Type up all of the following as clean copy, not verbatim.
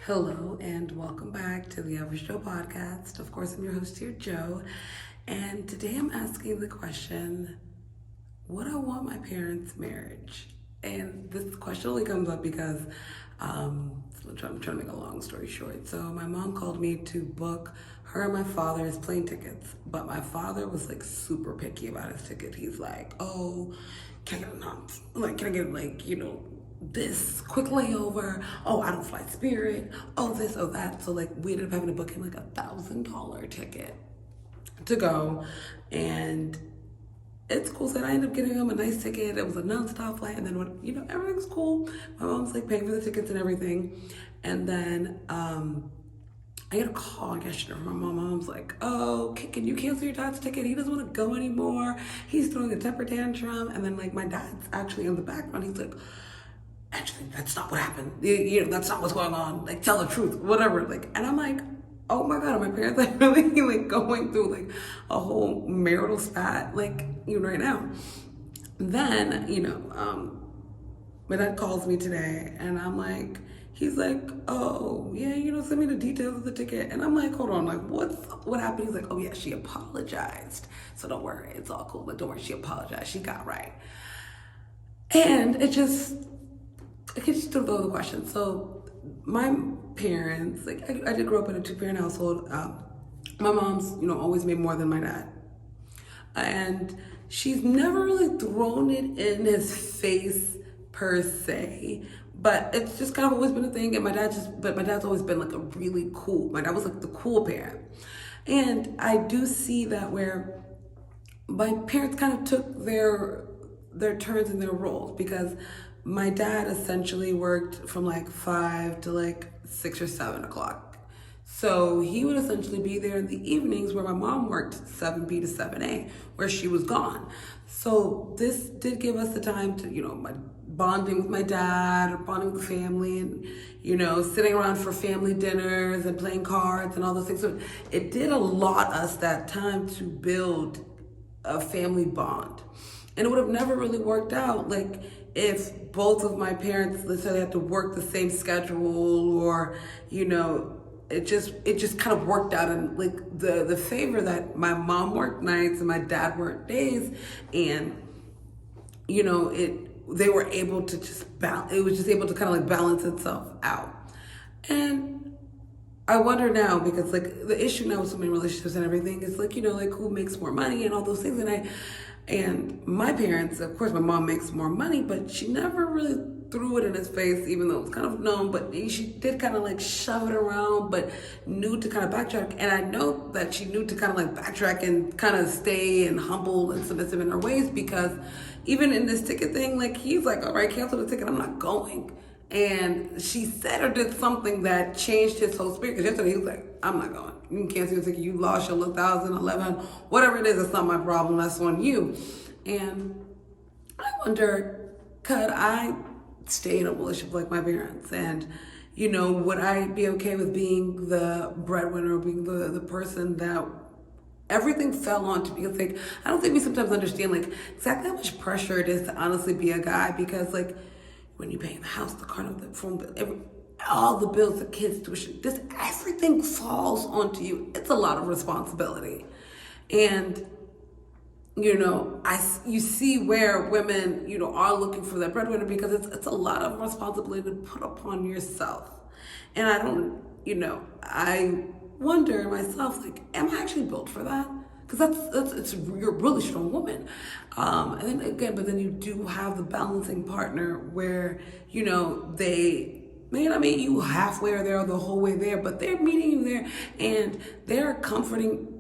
Hello and welcome back to the Average Joe podcast. Of course, I'm your host here, Joe, and today I'm asking the question, would I want my parents' marriage? And this question only comes up because I'm trying to make a long story short. So my mom called me to book her and my father's plane tickets, but my father was like super picky about his ticket. He's like, oh, can I get this quick layover? Oh, I don't fly Spirit. Oh, this, oh that. So like we ended up having to book him like $1,000 ticket to go, and it's cool. So I ended up getting him a nice ticket. It was a nonstop flight, and then everything's cool. My mom's like paying for the tickets and everything, and then I get a call yesterday from my mom. My mom's like, oh, can you cancel your dad's ticket? He doesn't want to go anymore. He's throwing a temper tantrum. And then like my dad's actually in the background. He's like, actually, that's not what happened. That's not what's going on. Like, tell the truth, whatever. Like, and I'm like, oh my God, my parents are really like going through like a whole marital spat, like, right now. Then, my dad calls me today and I'm like, he's like, oh, yeah, send me the details of the ticket. And I'm like, hold on, like, what happened? He's like, oh yeah, she apologized. So don't worry, it's all cool, but don't worry, she apologized. She got right. And I could just throw the question. So my parents, like I did grow up in a two-parent household. My mom's, always made more than my dad. And she's never really thrown it in his face per se, but it's just kind of always been a thing. And my dad's always been like my dad was like the cool parent. And I do see that where my parents kind of took their turns in their roles, because my dad essentially worked from like 5 to like 6 or 7 o'clock. So he would essentially be there in the evenings, where my mom worked 7B to 7A, where she was gone. So this did give us the time to, my bonding with my dad, or bonding with the family, and, sitting around for family dinners and playing cards and all those things. So it did allot us that time to build a family bond. And it would have never really worked out, like, if both of my parents, let's say, they had to work the same schedule, or, it just kind of worked out in like the favor that my mom worked nights and my dad worked days, and they were able to just balance. It was just able to kind of like balance itself out. And I wonder now, because like the issue now with so many relationships and everything is like, like who makes more money and all those things. And my parents, of course, my mom makes more money, but she never really threw it in his face, even though it was kind of known, but she did kind of like shove it around, but knew to kind of backtrack. And I know that she knew to kind of like backtrack and kind of stay and humble and submissive in her ways, because even in this ticket thing, like he's like, all right, cancel the ticket, I'm not going. And she said or did something that changed his whole spirit. Because yesterday he was like, I'm not going. You can cancel your ticket. You lost your 1,000, 11, whatever it is. It's not my problem. That's on you. And I wonder, could I stay in a relationship like my parents? And, would I be okay with being the breadwinner, or being the person that everything fell onto? Because like, I don't think we sometimes understand like exactly how much pressure it is to honestly be a guy. Because like, when you pay the house, the car, the phone bill, all the bills, the kids' tuition, everything falls onto you. It's a lot of responsibility. And, you see where women, are looking for that breadwinner, because it's a lot of responsibility to put upon yourself. And I wonder myself, like, am I actually built for that? Because you're a really strong woman. And then again, but then you do have the balancing partner where, they may not meet you halfway or they're the whole way there, but they're meeting you there, and they're a comforting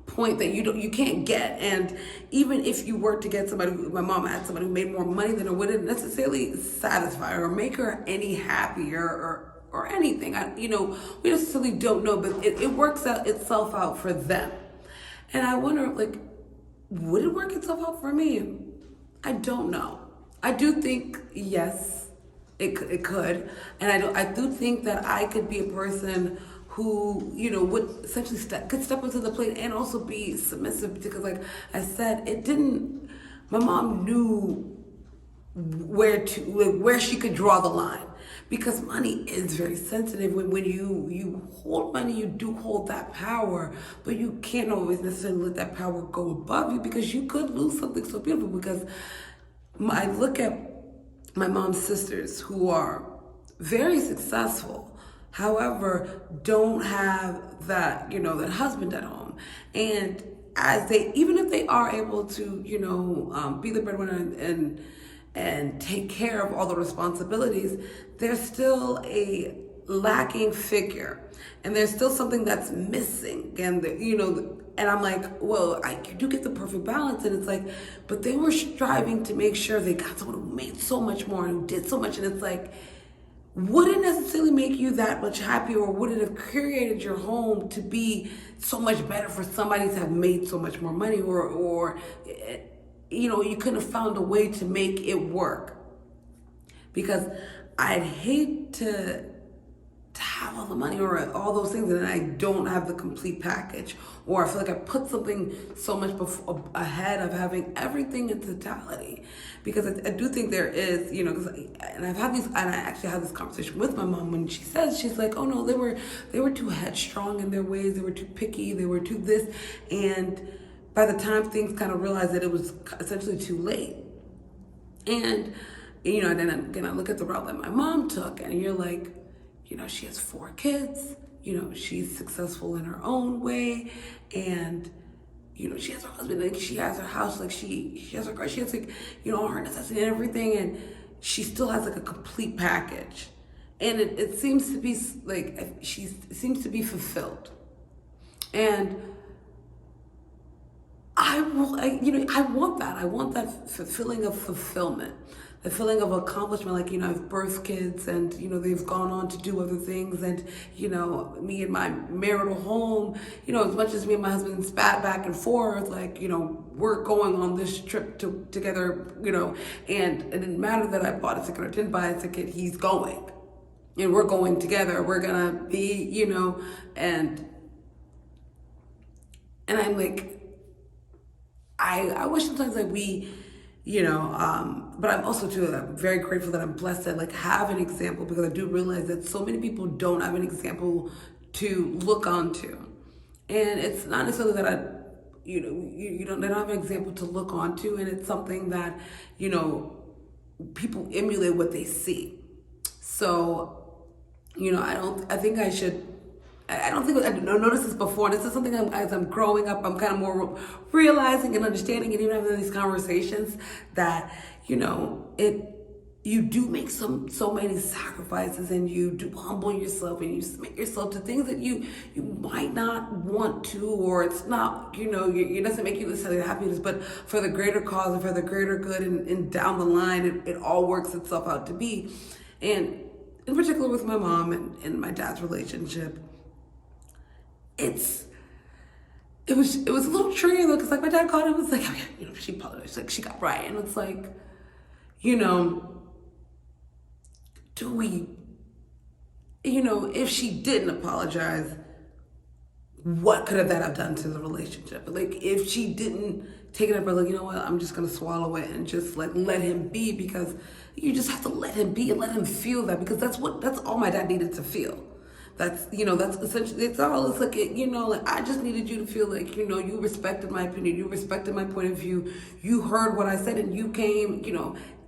point that you can't get. And even if you were to get somebody, my mom had somebody who made more money than her, wouldn't necessarily satisfy her or make her any happier or anything. We necessarily don't know, but it works out itself out for them. And I wonder, like, would it work itself out for me? I don't know. I do think, yes, it could. And I do think that I could be a person who, would essentially could step up to the plate and also be submissive, because like I said, my mom knew where she could draw the line, because money is very sensitive. When you hold money, you do hold that power, but you can't always necessarily let that power go above you, because you could lose something so beautiful. Because I look at my mom's sisters who are very successful, however, don't have that, that husband at home. And as even if they are able to, be the breadwinner and take care of all the responsibilities, there's still a lacking figure, and there's still something that's missing. And and I'm like, well, I do get the perfect balance, and it's like, but they were striving to make sure they got someone who made so much more and who did so much, and it's like, would it necessarily make you that much happier, or would it have created your home to be so much better for somebody to have made so much more money, or you couldn't have found a way to make it work? Because I'd hate to have all the money or all those things, and then I don't have the complete package, or I feel like I put something so much ahead of having everything in totality. Because I do think there is, and I've had and I actually had this conversation with my mom when she's like, oh no, they were too headstrong in their ways, they were too picky, they were too this, and by the time things kind of realized that it was essentially too late. And then again, I look at the route that my mom took, and you're like, she has 4 kids, she's successful in her own way, and she has her husband, like she has her house, like she has her car, she has like, all her necessities and everything, and she still has like a complete package. And it seems to be like, she seems to be fulfilled. And I want that. I want that feeling of fulfillment, the feeling of accomplishment. Like, I've birthed kids, and, they've gone on to do other things. And, me and my marital home, as much as me and my husband spat back and forth, like, we're going on this trip together, and it didn't matter that I bought a ticket or didn't buy a ticket, he's going. And we're going together. We're going to be, and I'm like, I wish sometimes that we, but I'm also too, I'm very grateful that I'm blessed to like have an example, because I do realize that so many people don't have an example to look onto. And it's not necessarily that they don't have an example to look onto, and it's something that, people emulate what they see. So, I don't think I noticed this before. This is something as I'm growing up, I'm kind of more realizing and understanding, and even having these conversations, that, you do make so many sacrifices, and you do humble yourself, and you submit yourself to things that you might not want to, or it's not, it doesn't make you necessarily happiness, but for the greater cause and for the greater good, and down the line, it all works itself out to be. And in particular with my mom and my dad's relationship, it was a little tricky though, because like my dad called him, was like, oh yeah, she apologized, like she got right. And it's like, do we, if she didn't apologize, what could that have done to the relationship? Like, if she didn't take it up, like, what, I'm just gonna swallow it and just like let him be, because you just have to let him be and let him feel that, because that's all my dad needed to feel. That's essentially, it's all, it's like, like I just needed you to feel like, you respected my opinion, you respected my point of view, you heard what I said, and you came,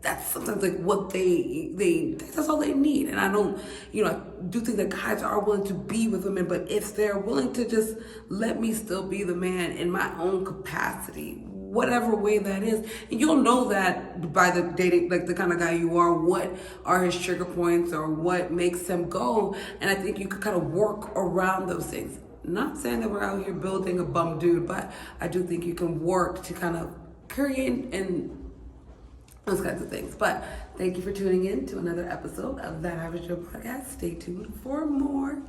that's sometimes like what that's all they need. And I don't, I do think that guys are willing to be with women, but if they're willing to just let me still be the man in my own capacity, whatever way that is, and you'll know that by the dating, like the kind of guy you are, what are his trigger points or what makes him go. And I think you could kind of work around those things. Not saying that we're out here building a bum dude, but I do think you can work to kind of create and those kinds of things. But thank you for tuning in to another episode of That Average Joe Podcast. Stay tuned for more.